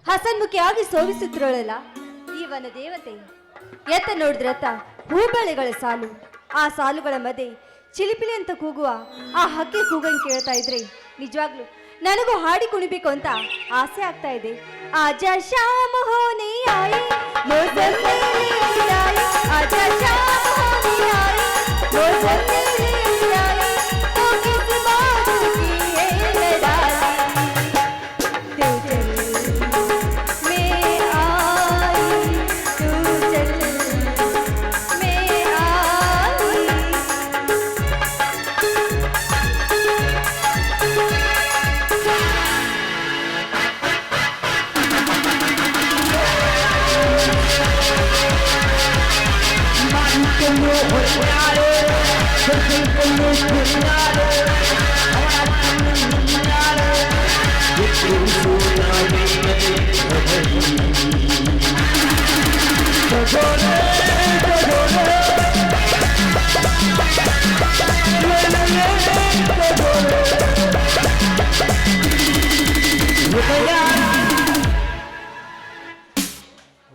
ಹಸನ್ಮುಖಿಯಾಗಿ ಶೋಭಿಸುತ್ತಿರೋಳಲ್ಲ ಇವನ ದೇವತೆ. ಎತ್ತ ನೋಡಿದ್ರತ್ತ ಹೂಬಳೆಗಳ ಸಾಲು, ಆ ಸಾಲುಗಳ ಮಧ್ಯೆ ಚಿಲಿಪಿಲಿ ಅಂತ ಕೂಗುವ ಆ ಹಕ್ಕಿ ಕೂಗನ್ ಕೇಳ್ತಾ ಇದ್ರೆ ನಿಜವಾಗ್ಲು ನನಗೂ ಹಾಡಿ ಕುಣಿಬೇಕು ಅಂತ ಆಸೆ ಆಗ್ತಾ ಇದೆ. ಆಜಾ ಶ್ಯಾಮ ಹೋನೆ ಆಯಿ ಮೋಸಂ ಮೇರೆ ಆಯಿ, ಆಜಾ ಶ್ಯಾಮ ಹೋನೆ ಆಯಿ ಮೋಸಂ ಮೇರೆ ಆಯಿ, तो किस बात की है लड़ाई, तू चल मैं आई, तू चल मैं आई.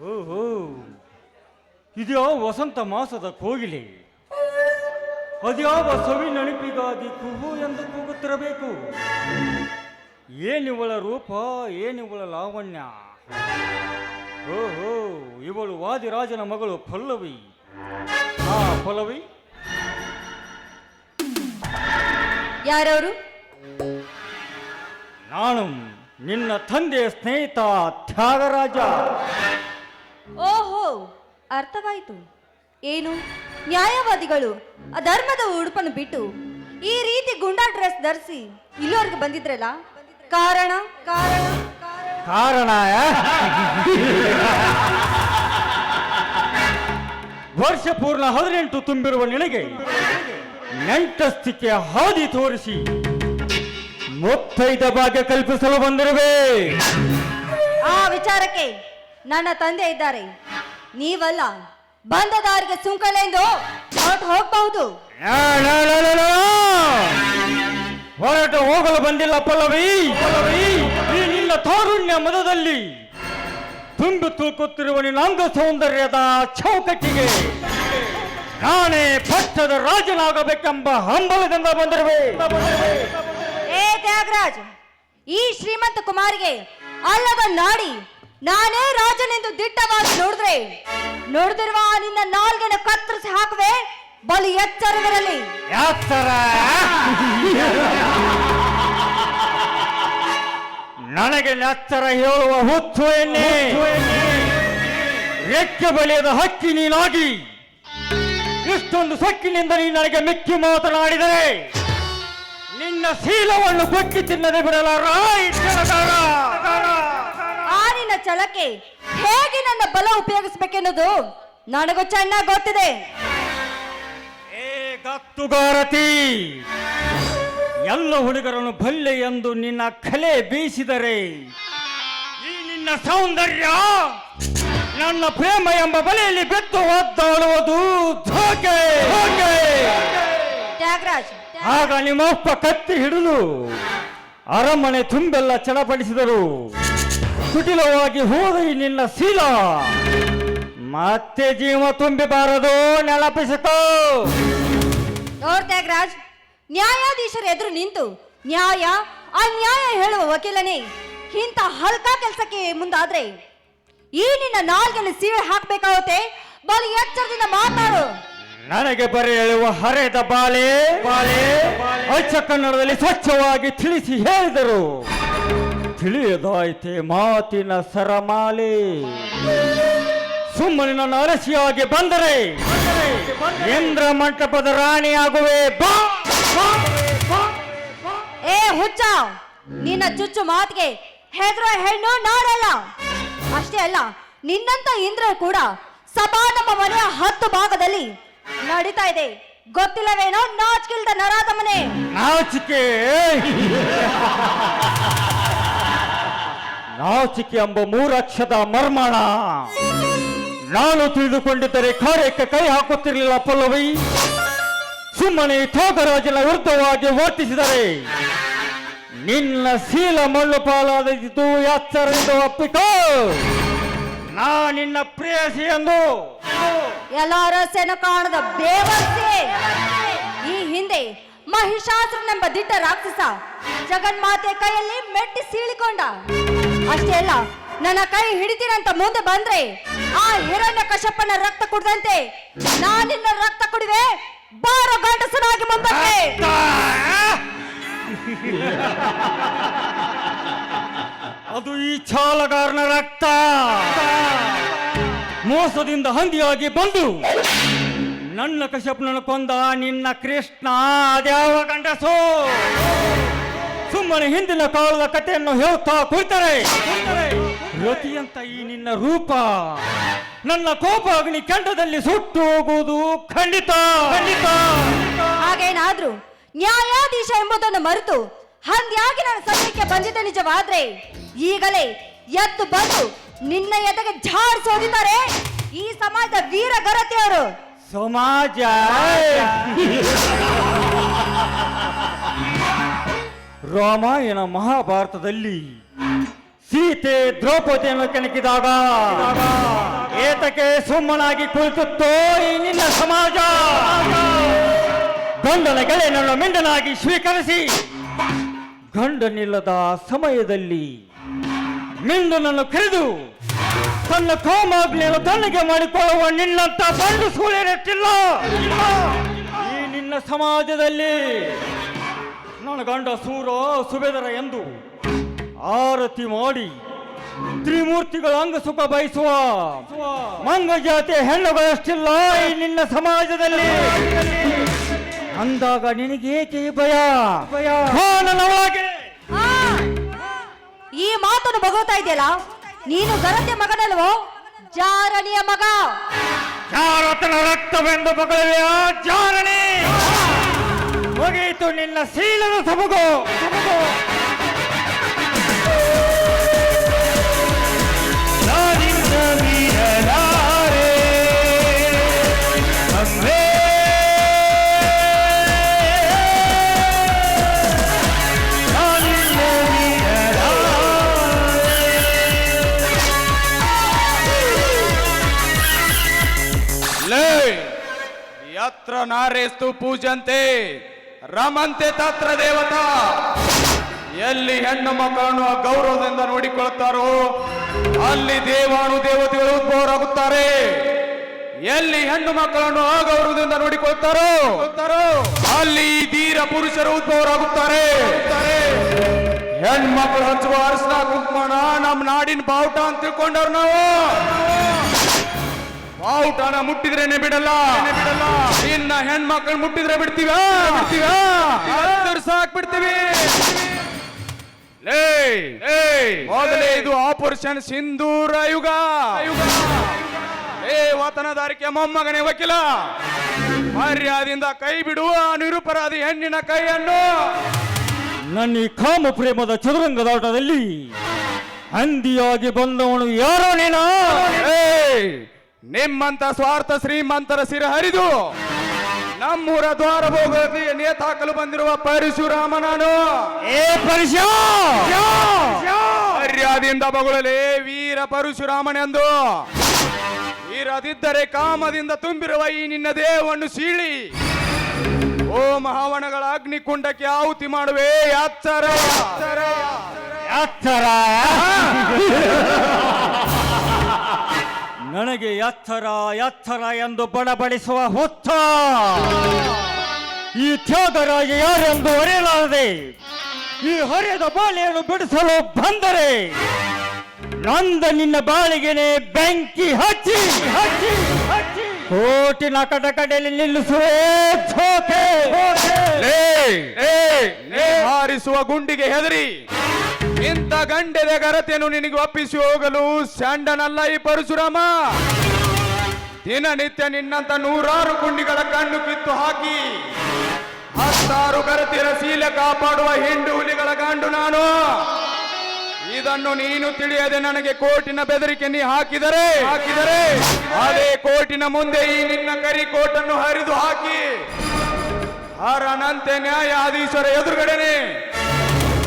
ಓಹೋ, ಇದ್ಯಾವ ವಸಂತ ಮಾಸದ ಕೋಗಿಲೆ, ಅದ್ಯಾವ ಸವಿ ನೆನಪಿಗಾಗಿ ಕುಹು ಎಂದು ಕೂಗುತ್ತಿರಬೇಕು. ಏನಿವಳ ರೂಪ, ಏನಿವಳ ಲಾವಣ್ಯ. ಓಹೋ, ಇವಳು ವಾದಿರಾಜನ ಮಗಳು ಪಲ್ಲವಿ. ಆ ಪಲ್ಲವಿ ಯಾರವರು? ನಾನು ನಿನ್ನ ತಂದೆಯ ಸ್ನೇಹಿತ ತ್ಯಾಗರಾಜ. ಓಹೋ, ಅರ್ಥವಾಯಿತು. ಏನು ನ್ಯಾಯವಾದಿಗಳು ಅಧರ್ಮದ ಉಡುಪನ್ನು ಬಿಟ್ಟು ಈ ರೀತಿ ಗುಂಡಾ ಡ್ರೆಸ್ ಧರಿಸಿ ಇಲ್ಲಿವರೆಗೆ ಬಂದಿದ್ರಲ್ಲ, ಕಾರಣ ಕಾರಣ ಕಾರಣ ವರ್ಷ ಪೂರ್ಣ 18 ತುಂಬಿರುವ ನಿನಗೆ ನೆಂಟಸ್ತಿಕೆ ಹಾದಿ ತೋರಿಸಿ ಮುತ್ತೈದ ಭಾಗ್ಯ ಕಲ್ಪಿಸಲು ಬಂದಿರುವೆ. ಆ ವಿಚಾರಕ್ಕೆ ನನ್ನ ತಂದೆ ಇದ್ದಾರೆ, ನೀವಲ್ಲ. ಬಂದ ದಾರಿಗೆ ಸುಂಕಲೆಂದು ಹೊರಟು ಹೋಗಬಹುದು. ಹೊರಟು ಹೋಗಲು ಬಂದಿಲ್ಲ ಪಲ್ಲವಿ. ಈ ನಿನ್ನ ತಾರುಣ್ಯ ಮದದಲ್ಲಿ ತುಂಬಿ ತೂಕುತ್ತಿರುವ ನಿನ್ನ ಅಂಗ ಸೌಂದರ್ಯದ ಚೌಕಟ್ಟಿಗೆ ನಾನೇ ಪಟ್ಟದ ರಾಜನಾಗಬೇಕೆಂಬ ಹಂಬಲದಿಂದ ಬಂದಿರುವೆ. ಏ ತ್ಯಾಗರಾಜ್, ಈ ಶ್ರೀಮಂತ ಕುಮಾರಿಗೆ ಅಲ್ಲದ ನಾಡಿ ನಾನೇ ರಾಜನೆಂದು ದಿಟ್ಟವಾಗಿ ನೋಡಿದಿರುವ ನಿನ್ನ ನಾಲ್ಗೆನ ಕತ್ತರಿಸಿ ಹಾಕುವೆ. ಬಲು ಎಚ್ಚರವಿರಲಿ. ಎತ್ತರ ನನಗೆ ಎತ್ತರ ಹೇಳುವ ಹುಚ್ಚು ಎಣ್ಣೆ. ರೆಕ್ಕೆ ಬಲಿಯದ ಹಕ್ಕಿ ನೀನಾಗಿ ಇಷ್ಟೊಂದು ಸೊಕ್ಕಿನಿಂದ ನೀ ನನಗೆ ಮಿಕ್ಕಿ ಮಾತನಾಡಿದರೆ ನಿನ್ನ ಶೀಲವನ್ನು ಕೊಕ್ಕಿ ತಿನ್ನದೆ ಬಿಡಲಾರ. ಆ ನಿನ್ನ ಛಲಕ್ಕೆ ಹೇಗೆ ನನ್ನ ಬಲ ಉಪಯೋಗಿಸಬೇಕೆನ್ನುವುದು ನನಗೂ ಚೆನ್ನಾಗಿ ಗೊತ್ತಿದೆ. ಏ ಗತ್ತುಗಾರತಿ, ಎಲ್ಲ ಹುಡುಗರನ್ನು ಬಲ್ಲೆ ಎಂದು ನಿನ್ನ ಕಲೆ ಬೀಸಿದರೆ ಈ ನಿನ್ನ ಸೌಂದರ್ಯ ನನ್ನ ಪ್ರೇಮ ಎಂಬ ಬಲೆಯಲ್ಲಿ ಬೆತ್ತು ಒದ್ದಾಡುವುದು ಧೋಕೆ. ತ್ಯಾಗರಾಜ್, ಆಗ ನಿಮ್ಮಪ್ಪ ಕತ್ತಿ ಹಿಡಿದು ಅರಮನೆ ತುಂಬೆಲ್ಲ ಚಡಪಡಿಸಿದರು. ಕುಟಿಲವಾಗಿ ಹೋದ ಈ ನಿನ್ನ ಶೀಲ ಮತ್ತೆ ಜೀವ ತುಂಬಿಬಾರದು, ನೆನಪಿಸಿಕೋ. ನೋಡ್ ತ್ಯಾಗರಾಜ್, ನ್ಯಾಯಾಧೀಶರ ಎದುರು ನಿಂತು ನ್ಯಾಯ ಅನ್ಯಾಯ ಹೇಳುವ ವಕೀಲನೇ ಇಂಥ ಹಲ್ಕ ಕೆಲಸಕ್ಕೆ ಮುಂದಾದ್ರೆ ಈ ನಿನ್ನ ನಾಲ್ಗೆನ ಸೀಳೆ ಹಾಕ್ಬೇಕಾಗುತ್ತೆ. ಬಲು ಎಚ್ಚರದಿಂದ ಮಾತಾಡು. ನನಗೆ ಬರೆ ಹೇಳುವ ಹರೆದ ಬಾಳೆ ಅಚ್ಚ ಕನ್ನಡದಲ್ಲಿ ಸ್ವಚ್ಛವಾಗಿ ತಿಳಿಸಿ ಹೇಳಿದರು. ತಿಳಿಯದಾಯ್ತೆ ಮಾತಿನ ಸರಮಾಲೆ. ಸುಮ್ಮನೆ ನನ್ನ ಅರಸಿಯಾಗಿ ಬಂದರೆ ಇಂದ್ರ ಮಂಟಪದ ರಾಣಿಯಾಗುವೆ. ಬಾ ಏ ಹುಚ್ಚ, ನಿನ್ನ ಚುಚ್ಚು ಮಾತಿಗೆ ಹೆದರೋ ಹೆಣ್ಣು ನಾನಲ್ಲ. ಅಷ್ಟೇ ಅಲ್ಲ, ನಿನ್ನಂತ ಇಂದ್ರ ಕೂಡ ಸಭಾ ನಮ್ಮ ಮನೆಯ 10 ಭಾಗದಲ್ಲಿ ನಡೀತಾ ಇದೆ. ಗೊತ್ತಿಲ್ಲವೇನೋ ನಾಚಿಕಿಲ್ದ ನರಾದ ಮನೆ. ನಾಚಿಕೆ ನಾಚಿಕೆ ಎಂಬ 3 ಅಕ್ಷರದ ಮರ್ಮಣ ನಾನು ತಿಳಿದುಕೊಂಡಿದ್ದರೆ ಕಾರ್ಯಕ್ಕೆ ಕೈ ಹಾಕುತ್ತಿರಲಿಲ್ಲ ಪಲ್ಲವಿ. ಸುಮ್ಮನೆ ತ್ಯಾಗರಾಜನ ವಿರುದ್ಧವಾಗಿ ವರ್ತಿಸಿದರೆ ನಿನ್ನ ಶೀಲ ಮಣ್ಣು ಪಾಲಾದದ್ದು ಎಚ್ಚರದಿಂದ ಒಪ್ಪಿಕೋ. ನಾ ನಿನ್ನ ಪ್ರೇಯಸಿ ಎಂದು ಎಲ್ಲಾರ ಸೆನ ಕಾಣದ ಬೇವರ್ಸಿ. ಈ ಹಿಂದೆ ಮಹಿಷಾಸುರನೆಂಬ ದಿಟ್ಟ ರಾಕ್ಷಸ ಜಗನ್ಮಾತೆ ಕೈಯಲ್ಲಿ ಮೆಟ್ಟಿ ಸೀಳಿಕೊಂಡ. ಅಷ್ಟೇ ಅಲ್ಲ, ನನ್ನ ಕೈ ಹಿಡಿತೀನಂತ ಮುಂದೆ ಬಂದ್ರೆ ಆ ಹಿರಣ್ಯ ಕಶ್ಯಪನ ರಕ್ತ ಕುಡ್ದಂತೆ ನಾನಿನ್ನ ರಕ್ತ ಕುಡಿವೆ. ಬಾರ ಗಂಡಸನಾಗಿ ಮುಂದಕ್ಕೆ. ಅದು ಈ ಛಾಲಗಾರನ ರಕ್ತ. ಮೋಸದಿಂದ ಹಂದಿಯಾಗಿ ಬಂದು ನನ್ನ ಕಶ್ಯಪನನ್ನು ಕೊಂದ ನಿನ್ನ ಕೃಷ್ಣ ಅದ್ಯಾವ ಗಂಡಸು? ಸುಮ್ಮನೆ ಹಿಂದಿನ ಕಾಲದ ಕಥೆಯನ್ನು ಹೇಳ್ತಾ ಕುಳಿತರೆ ರತಿಯಂತ ಈ ನಿನ್ನ ರೂಪ ನನ್ನ ಕೋಪ ಅಗ್ನಿ ಕೆಂಡದಲ್ಲಿ ಸುಟ್ಟು ಹೋಗುವುದು ಖಂಡಿತ ಖಂಡಿತ. ಹಾಗೇನಾದ್ರೂ ನ್ಯಾಯಾಧೀಶ ಎಂಬುದನ್ನು ಮರೆತು ಹಂದಿಯಾಗಿ ನನ್ನ ಸಮಯಕ್ಕೆ ಬಂದಿದ್ದ ನಿಜವಾದ್ರೆ ಈಗಲೇ ಎದ್ದು ಬಂದು ನಿನ್ನ ಎದೆಗೆ ಝಾಡಿಸೋದಿದ್ದಾರೆ ಈ ಸಮಾಜದ ವೀರ ಗರತಿಯವರು. ಸಮಾಜ ರಾಮಾಯಣ ಮಹಾಭಾರತದಲ್ಲಿ ಸೀತೆ ದ್ರೌಪದಿಯನ್ನು ಕೆಣಕಿದಾಗ ಏತಕ್ಕೆ ಸುಮ್ಮನಾಗಿ ಕುಳಿತುತ್ತೋ ಈ ನಿನ್ನ ಸಮಾಜ? ಗಂಡನ ಗೆಳೆಯನನ್ನು ಮಿಂಡನಾಗಿ ಸ್ವೀಕರಿಸಿ ಗಂಡನಿಲ್ಲದ ಸಮಯದಲ್ಲಿ ಮಿಂಡನನ್ನು ಕರೆದು ತನ್ನ ಕಾಮಾಗ್ನಿಯನ್ನು ತಣ್ಣಗೆ ಮಾಡಿಕೊಳ್ಳುವ ನಿನ್ನಂತ ಬಂಡು ಸೂಳೆರಟ್ಟಿಲ್ಲ ಈ ನಿನ್ನ ಸಮಾಜದಲ್ಲಿ. ನನ್ನ ಗಂಡ ಸೂರ ಸುಬೇದರ ಎಂದು ಆರತಿ ಮಾಡಿ ತ್ರಿಮೂರ್ತಿಗಳ ಅಂಗ ಸುಖ ಬಯಸುವ ಮಂಗ ಜಾತಿಯ ಹೆಣ್ಣುಗಳಷ್ಟಿಲ್ಲ ಈ ನಿನ್ನ ಸಮಾಜದಲ್ಲಿ. ಅಂದಾಗ ನಿನಗೇಕೆ ಭಯ? ನನ್ನ ಒಳಗೆ ಆ, ಈ ಮಾತನ್ನು ಬಗೋತಾ ಇದೆಯಲ್ಲ, ನೀನು ಗರತಿಯ ಮಗನಲ್ವೋ? ಜಾರಣಿಯ ಮಗ. ಜಾರತನ ರಕ್ತವೆಂದು ಬಗಲುವೆಯ ಜಾರಣಿ? ಮುಗಿಯಿತು ನಿನ್ನ ಶೀಲದ ಸಬಗು. ನಾನಿನ್ನ ಮೀರಲಾರೆ ಅಂಬೆ. ನಾನಿನ್ನ ಲೇ ಯತ್ರ ನಾರೇಸ್ತು ಪೂಜಂತೆ ರಮಂತೆ ತತ್ರ ದೇವತಾ. ಎಲ್ಲಿ ಹೆಣ್ಣು ಮಕ್ಕಳನ್ನು ಗೌರವದಿಂದ ನೋಡಿಕೊಳ್ಳುತ್ತಾರೋ ಅಲ್ಲಿ ದೇವಾನು ದೇವತೆಗಳು ಉದ್ಭವರಾಗುತ್ತಾರೆ. ಎಲ್ಲಿ ಹೆಣ್ಣು ಮಕ್ಕಳನ್ನು ಅಗೌರವದಿಂದ ನೋಡಿಕೊಳ್ತಾರೋ ಅಲ್ಲಿ ಧೀರ ಪುರುಷರು ಉದ್ಭವರಾಗುತ್ತಾರೆ. ಹೆಣ್ಮಕ್ಳು ಹಚ್ಚುವ ಅರಸಿನ ಕುಂಕುಮನ ನಮ್ಮ ನಾಡಿನ ಬಾವುಟ ಅಂತ ತಿಳ್ಕೊಂಡವ್ರು ನಾವು. ಬಾವುಟನ ಮುಟ್ಟಿದ್ರೇನೆ ಬಿಡಲ್ಲ. ಇನ್ನ ಹೆಣ್ಮಕ್ಳು ಮುಟ್ಟಿದ್ರೆ ಬಿಡ್ತೀವ ಬಿಡ್ತೀವಿ. ಮೊದಲೇ ಇದು ಆಪರೇಷನ್ ಸಿಂಧೂರ ಯುಗ. ವತನದಾರಿಕೆ ಮೊಮ್ಮಗನೇ ವಕೀಲ, ಮರ್ಯಾದಿಂದ ಕೈ ಬಿಡುವ ನಿರುಪರಾಧಿ ಹೆಣ್ಣಿನ ಕೈಯನ್ನು. ನನ್ನ ಈ ಕಾಮ ಪ್ರೇಮದ ಚದುರಂಗದಾಟದಲ್ಲಿ ಹಂದಿಯಾಗಿ ಬಂದವನು ಯಾರೋ ನೀನು? ನಿಮ್ಮಂತ ಸ್ವಾರ್ಥ ಶ್ರೀಮಂತರ ಸಿರ ಹರಿದು ನಮ್ಮೂರ ದ್ವಾರ ಭೋಗಕ್ಕೆ ನೇತಾಕಲು ಬಂದಿರುವ ಪರಶುರಾಮ ನಾನು. ಮರ್ಯಾದೆಯಿಂದ ಬಗಳಲೆ ವೀರ ಪರಶುರಾಮನೆಂದು. ವೀರದಿದ್ದರೆ ಕಾಮದಿಂದ ತುಂಬಿರುವ ಈ ನಿನ್ನ ದೇಹವನ್ನು ಸೀಳಿ ಓ ಮಹಾವಣಗಳ ಅಗ್ನಿಕುಂಡಕ್ಕೆ ಆಹುತಿ ಮಾಡುವೆ. ಎಚ್ಚರ ಎಚ್ಚರ. ನನಗೆ ಎಚ್ಚರ ಎಚ್ಚರ ಎಂದು ಬಡಬಡಿಸುವ ಹುಚ್ಚ ಈ ತ್ಯಾಗರಾಜ ಯಾರೆಂದು ಅರಿಯಲಾರದೆ ಈ ಹೊರೆದ ಬಾಳೆಯನ್ನು ಬಿಡಿಸಲು ಬಂದರೆ ನಂದ ನಿನ್ನ ಬಾಳಿಗೆನೆ ಬೆಂಕಿ ಹಚ್ಚಿ ಹಚ್ಚಿ ಹಚ್ಚಿ ಕೋಟಿನ ಕಟಕಡೆಯಲ್ಲಿ ನಿಲ್ಲಿಸುವೆ. ಹಾರಿಸುವ ಗುಂಡಿಗೆ ಹೆದರಿ ಇಂಥ ಗಂಡೆದ ಗರತೆಯನ್ನು ನಿನಗೆ ಒಪ್ಪಿಸಿ ಹೋಗಲು ಶಾಂಡನಲ್ಲ ಈ ಪರಶುರಾಮ. ದಿನನಿತ್ಯ ನಿನ್ನಂತ ನೂರಾರು ಗುಂಡಿಗಳ ಕಣ್ಣು ಕಿತ್ತು ಹಾಕಿ 10 ಗರತಿಯರ ಶೀಲ ಕಾಪಾಡುವ ಹಿಂಡು ಹುಲಿಗಳ ಗಂಡು ನಾನು. ಇದನ್ನು ನೀನು ತಿಳಿಯದೆ ನನಗೆ ಕೋರ್ಟಿನ ಬೆದರಿಕೆ ನೀ ಹಾಕಿದರೆ ಅದೇ ಕೋರ್ಟಿನ ಮುಂದೆ ಈ ನಿನ್ನ ಕರಿ ಕೋಟನ್ನು ಹರಿದು ಹಾಕಿ ಹರನಂತೆ ನ್ಯಾಯಾಧೀಶರ ಎದುರುಗಡೆನೆ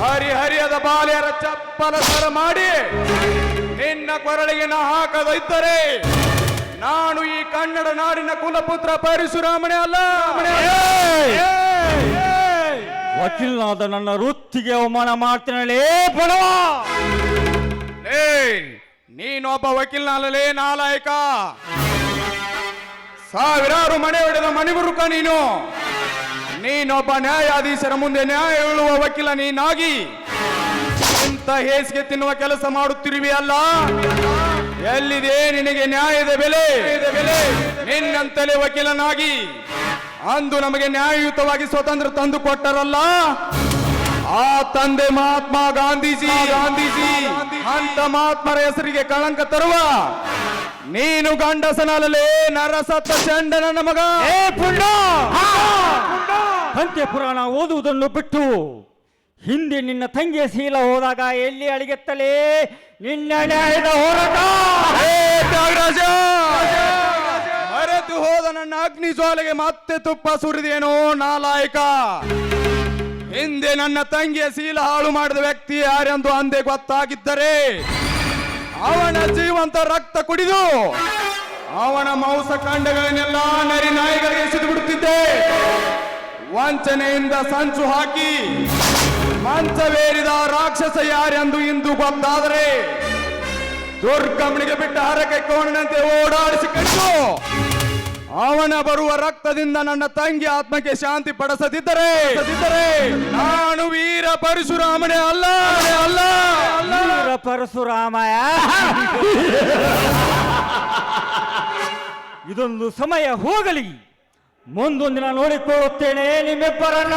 ಹರಿಹರಿಯದ ಬಾಲ್ಯರ ಚಪ್ಪಲ ಸರ ಮಾಡಿ ನಿನ್ನ ಕೊರಳಿಗೆ ನಾ ಹಾಕದಿದ್ದರೆ ನಾನು ಈ ಕನ್ನಡ ನಾಡಿನ ಕುಲಪುತ್ರ ಪರಶುರಾಮನೇ ಅಲ್ಲ. ವಕೀಲನಾದ ನನ್ನ ವೃತ್ತಿಗೆ ಅವಮಾನ ಮಾಡ್ತೀನಲ್ಲೇ ಬಡವ. ನೀನೊಬ್ಬ ವಕೀಲನಲ್ಲೇ ನಾಲಾಯಕ. ಸಾವಿರಾರು ಮನೆ ಹೊಡೆದ ಮಣಿಬುರುಕ ನೀನು. ನೀನೊಬ್ಬ ನ್ಯಾಯಾಧೀಶರ ಮುಂದೆ ನ್ಯಾಯ ಹೇಳುವ ವಕೀಲ ನೀನಾಗಿ ಇಂಥ ಹೇಸಿಗೆ ತಿನ್ನುವ ಕೆಲಸ ಮಾಡುತ್ತಿರುವಿ ಅಲ್ಲ. ಎಲ್ಲಿದೆ ನಿನಗೆ ನ್ಯಾಯದ ಬೆಲೆ? ನಿನ್ನಂತಲೇ ವಕೀಲನಾಗಿ ಅಂದು ನಮಗೆ ನ್ಯಾಯಯುತವಾಗಿ ಸ್ವತಂತ್ರ ತಂದು ಕೊಟ್ಟರಲ್ಲ, ಆ ತಂದೆ ಮಹಾತ್ಮ ಗಾಂಧೀಜಿ ಅಂತ ಮಹಾತ್ಮರ ಹೆಸರಿಗೆ ಕಳಂಕ ತರುವ ನೀನು ಗಂಡಸನಲ್ಲೇ ನರಸತ್ತ ಚಂಡ ನನ್ನ ಮಗ. ಅಂತ್ಯ ಪುರಾಣ ಓದುವುದನ್ನು ಬಿಟ್ಟು ಹಿಂದೆ ನಿನ್ನ ತಂಗಿಯ ಶೀಲ ಹೋದಾಗ ಎಲ್ಲಿ ಅಳಿಗೆತ್ತಲೇ ನಿನ್ನ ನ್ಯಾಯದ ಹೋರಾಟ. ತ್ಯಾಗರಾಜ, ಮರೆತು ಹೋದ ನನ್ನ ಅಗ್ನಿ ಜ್ವಾಲೆಗೆ ಮತ್ತೆ ತುಪ್ಪ ಸುರಿದೇನೋ ನಾಲಾಯಕ. ಹಿಂದೆ ನನ್ನ ತಂಗಿಯ ಶೀಲ ಹಾಳು ಮಾಡಿದ ವ್ಯಕ್ತಿ ಯಾರೆಂದು ಅಂದೇ ಗೊತ್ತಾಗಿದ್ದರೆ ಅವನ ಜೀವಂತ ರಕ್ತ ಕುಡಿದು ಅವನ ಮಾಂಸ ಕಾಂಡಗಳನ್ನೆಲ್ಲ ನರಿ ನಾಯಿಗಳಿಗೆ ಎಸೆದು ಬಿಡುತ್ತಿದ್ದೆ. ವಂಚನೆಯಿಂದ ಸಂಚು ಹಾಕಿ ಮಂಚವೇರಿದ ರಾಕ್ಷಸ ಯಾರೆಂದು ಇಂದು ಗೊತ್ತಾದರೆ ದುರ್ಗಮನಿಗೆ ಬಿಟ್ಟ ಹರಕೆ ಕೋಣನಂತೆ ಓಡಾಡಿಸಿ ಕಟ್ಟು ಅವನ ಬರುವ ರಕ್ತದಿಂದ ನನ್ನ ತಂಗಿ ಆತ್ಮಕ್ಕೆ ಶಾಂತಿ ಪಡಿಸದಿದ್ದರೆ ನಾನು ವೀರ ಪರಶುರಾಮನೇ ಅಲ್ಲ. ವೀರ ಪರಶುರಾಮಯ. ಇದೊಂದು ಸಮಯ ಹೋಗಲಿ, ಮುಂದೊಂದಿನ ನೋಡಿಕೊಳ್ಳುತ್ತೇನೆ ನಿಮ್ಮಿಬ್ಬರನ್ನ.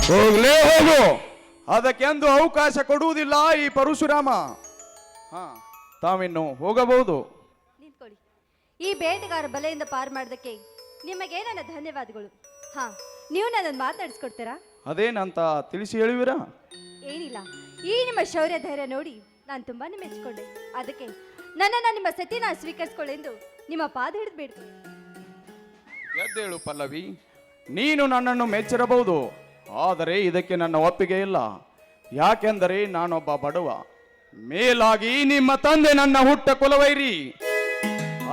ಹೋಗ್ಲೇ ಹೋಗು, ಅದಕ್ಕೆಂದು ಅವಕಾಶ ಕೊಡುವುದಿಲ್ಲ ಈ ಪರಶುರಾಮ. ತಾವಿನ್ನು ಹೋಗಬಹುದು. ನಿಂತ್ಕೊಳ್ಳಿ. ಈ ಬೇಟೆಗಾರ ಬಲೆಯಿಂದ ಪಾರು ಮಾಡೋದಕ್ಕೆ ನಿಮಗೆ ನನ್ನ ಧನ್ಯವಾದಗಳು. ಹಾ, ನೀವು ನನ್ನನ್ನು ಮಾತಾಡಿಸ್ಕೊಡ್ತೀರಾ? ಅದೇನಂತ ತಿಳಿಸಿ ಹೇಳುವಿರಾ? ಏನಿಲ್ಲ, ಈ ನಿಮ್ಮ ಶೌರ್ಯ ಧೈರ್ಯ ನೋಡಿ ನಾನು ತುಂಬಾನೇ ಮೆಚ್ಚಿಕೊಂಡೆ. ಅದಕ್ಕೆ ನನ್ನನ್ನು ನಿಮ್ಮ ಸತಿನ ಸ್ವೀಕರಿಸಿಕೊಳ್ಳೆಂದು ನಿಮ್ಮ ಪಾದ ಹಿಡಿದು ಬೇಡ್ತೀನಿ. ಎದ್ದೇಳು ಪಲ್ಲವಿ, ನೀನು ನನ್ನನ್ನು ಮೆಚ್ಚಿರಬಹುದು, ಆದರೆ ಇದಕ್ಕೆ ನನ್ನ ಒಪ್ಪಿಗೆ ಇಲ್ಲ. ಯಾಕೆಂದರೆ ನಾನೊಬ್ಬ ಬಡವ, ಮೇಲಾಗಿ ನಿಮ್ಮ ತಂದೆ ನನ್ನ ಹುಟ್ಟ ಕುಲವೈರಿ.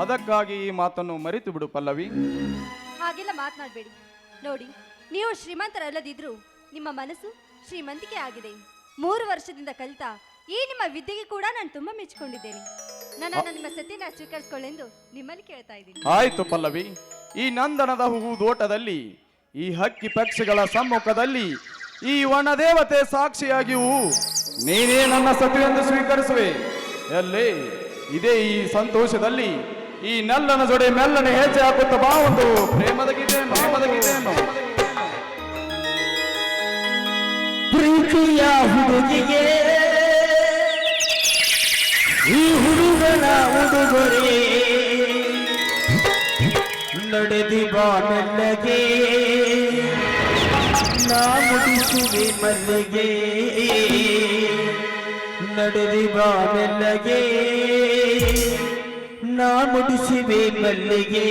ಅದಕ್ಕಾಗಿ ಈ ಮಾತನ್ನು ಮರೆತು ಬಿಡು ಪಲ್ಲವಿ. ಹಾಗೆಲ್ಲ ಮಾತನಾಡಬೇಡಿ. ನೋಡಿ, ನೀವು ಶ್ರೀಮಂತರಲ್ಲದಿದ್ರೂ ನಿಮ್ಮ ಮನಸ್ಸು ಶ್ರೀಮಂತಿಕೆ ಆಗಿದೆ. 3 ವರ್ಷದಿಂದ ಕಲಿತ ಈ ನಿಮ್ಮ ವಿದ್ಯೆಗೆ ಕೂಡ ನಾನು ತುಂಬಾ ಮೆಚ್ಚಿಕೊಂಡಿದ್ದೇನೆ. ನನ್ನನ್ನು ನಿಮ್ಮ ಸತಿನ ಸ್ವೀಕರಿಸಿಕೊಳ್ಳೆಂದು ನಿಮ್ಮಲ್ಲಿ ಕೇಳ್ತಾ ಇದ್ದೀನಿ. ಆಯ್ತು ಪಲ್ಲವಿ, ಈ ನಂದನದ ಹೂದೋಟದಲ್ಲಿ, ಈ ಹಕ್ಕಿ ಪಕ್ಷಿಗಳ ಸಮ್ಮುಖದಲ್ಲಿ, ಈ ವನದೇವತೆ ಸಾಕ್ಷಿಯಾಗಿಯೂ ನೀನೇ ನನ್ನ ಸತಿಯೆಂದು ಸ್ವೀಕರಿಸುವೆ. ಎಲ್ಲೇ ಇದೇ ಈ ಸಂತೋಷದಲ್ಲಿ ಈ ನಲ್ಲನ ಜೊಡೆ ಮೆಲ್ಲನೆ ಹೆಜ್ಜೆ ಹಾಕುತ್ತ ಬಾ. ಒಂದು ಪ್ರೇಮದ ಗೀತೆ. ಪ್ರೀತಿಯ ಹುಡುಗಿಗೆ ಈ ಹುಡುಗನ ಉಡುಗೊರೆ ನಡೆದಿ ಬಾ ಮೆಲ್ಲಗೆ, ನಾ ಮುಡಿಸುವೆ ಮಲ್ಲಿಗೆ. ನಡೆದಿ ಬಾ ಮೆಲ್ಲಗೆ, ನಾ ಮುಡಿಸುವೆ ಮಲ್ಲಿಗೆ.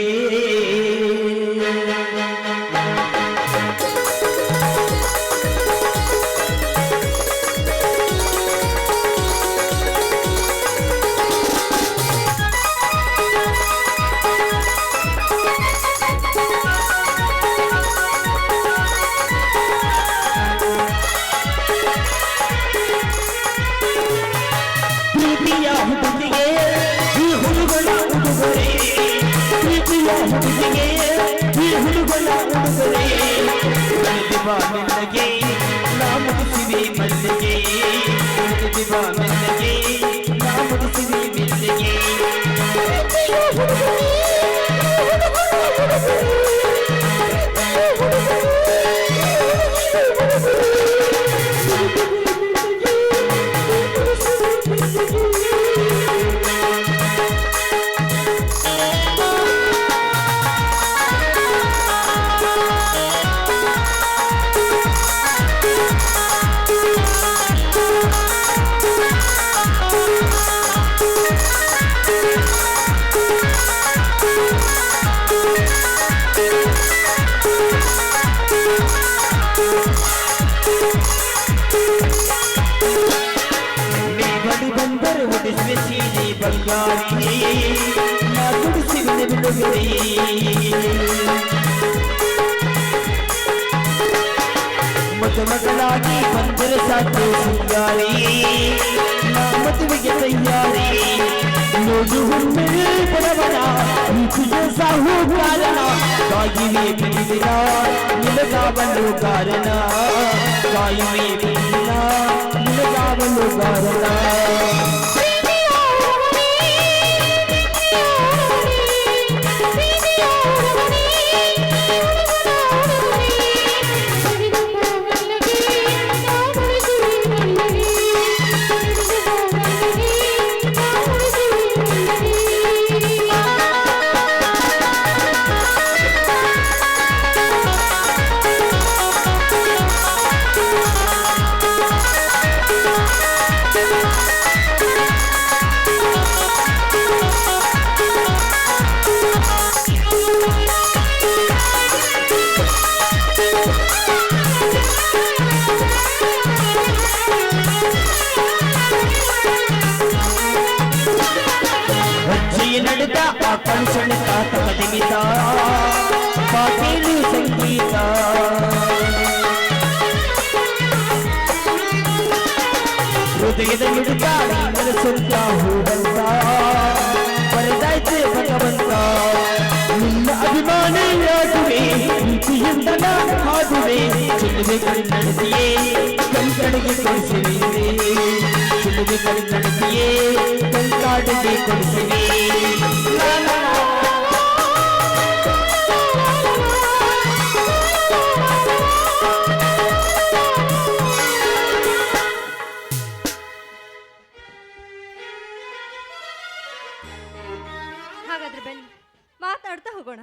ಮೆಲ್ಲಗೆ ನಾ ಮುಡಿಸಿವೆ ಮಲ್ಲಿಗೆ. ಬಾ ಮೆಲ್ಲಗೆ, ನಾ ಮುಡಿಸಿವೆ ಮೆಲ್ಲಗೆ. ಬಡಿ ಬಂದರು ಹೊಡಿಸುವೆ ಸೀರೆ ಬಂಗಾರಿ ನಾ ಗುಡಿಸಿರುವೆ ಬಿಡುಗರಿ ಮದುಮಗಳಾಗಿ ಬಂದರೆ ಸಾಕು ಸಿಂಗಾರಿ ನಾ ಮದುವೆಗೆ ತಯಾರಿ ನೋಡು ಹುಣ್ಣೆ ಬಡವನ ಪ್ರೀತಿಗೆ ಸಾಹು ಕಾರಣ ಕಾಯುವೆ ಬಿಡಿದಿನ ನಿಲಗಾವಲು ಕಾರಣ ಕಾಯುವೆ ಬಿಡಿದಿನ ನಿಲಗಾವಲು ಕಾರಣ ನಡೆದ ಆಕಾಂಕ್ಷಣಿತ ತಕದಿಮಿತ ಪಾಟೀಲು ಸಂಗೀತ ಹೃದಯದ ಮಿಡಿತ ನೀನರ ಸ್ವಂತ ಹೂವಂತ ಬರೆದಾಯ್ತು ಭಗವಂತ ನಿನ್ನ ಅಭಿಮಾನಿಯಾಗುವೆ ಪ್ರೀತಿಯಿಂದ ಹಾಡುವೆ ಚಿಲ್ಲುವೆ ಕಣ್ಣಡಿಸಿಯೇ ಕಂಕಣಿಗೆ ಕೊಡಿಸಿವೆ ಚಿಲ್ಲುವೆ ಕಣ್ಣಡಿಸಿಯೇ ಕಂಕಾಡಿಗೆ ಕೊಡಿಸಿವೆ ಹಾಗಾದ್ರೆ ಬನ್ನಿ ಮಾತಾಡ್ತಾ ಹೋಗೋಣ.